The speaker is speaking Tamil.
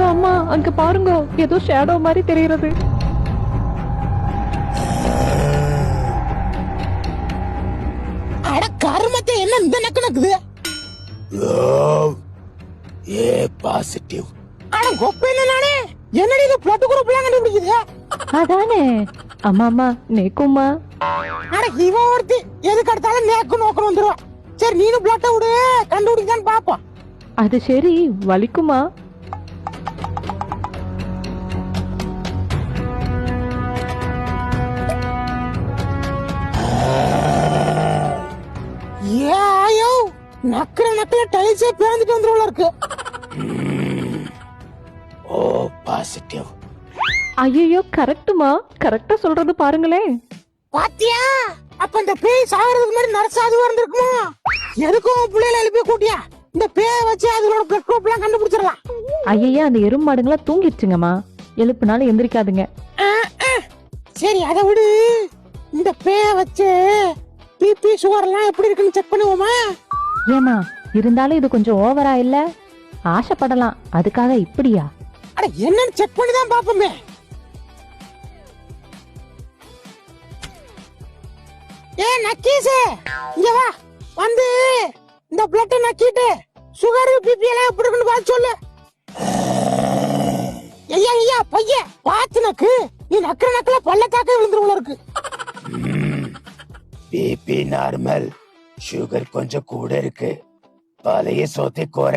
ஐயோ அம்மா, அங்க பாருங்க, ஏதோ ஷேடோ மாதிரி தெரியுறது. அட கருமத்தை, என்ன இந்த நக்கு நக்குது? A positive. அட கொப்பையில நானே என்னடி இது பிளட் குரூப் எல்லாம் கண்டுபிடிக்குது? அதானே அம்மா அம்மா நேக்குமா. அட இவன் ஒருத்தி எதுக்கு எடுத்தாலும் நேக்கு நோக்கம் வந்துருவா. சரி நீனும் பிளட்ட விடு, கண்டுபிடிக்கான்னு பாப்போம். அது சரி, வலிக்குமா? ஏயோ நக்கற நக்கல டைல்ஸே பேந்துட்டு வந்துருவல இருக்கு. O positive. ஐயோ கரெக்ட்டுமா, கரெக்டா சொல்றது பாருங்களேன். பாத்தியா? அப்ப இந்த பேய் சாகிறதுக்கு முன்னாடி நர்ஸ் அதுவா இருந்திருக்குமா? எதுக்கும் பிள்ளைகளை எழுப்பி கூட்டியா இந்த பேயை வச்சு அதோட பிளட் குரூப் எல்லாம் கண்டுபிடிச்சிடலாம். ஐயா அந்த எறும்பாடுங்களா தூங்கிடுச்சுங்கம்மா, எழுப்புனாலும் எந்திரிக்காதுங்க. சரி அதை விடு, இந்த பேயை வச்சு பிபி சுகர் எல்லாம் எப்படி இருக்குன்னு செக் பண்ணுவோமா? ஏமா இருந்தாலும் இது கொஞ்சம் ஓவரா இல்ல? ஆசைப்படலாம், அதுக்காக இப்படியா? அட என்னன்னு செக் பண்ணி தான் பாப்போமே. ஏ நக்கீஸே, இங்க வா. வந்து இந்த பிளட் நக்கிட்டு சுகர் பிபி எல்லாம் எப்படி இருக்குன்னு பார்த்து சொல்லு. ஐயா ஐயா பைய பாத்து நக்கு, நீ நக்கிற நக்கல பள்ளத்தாக்க விழுந்துருவல இருக்கு. பிபி நார்மல், சுகர் கொஞ்சம் கூட இருக்கு. பழைய சோத்தை கோர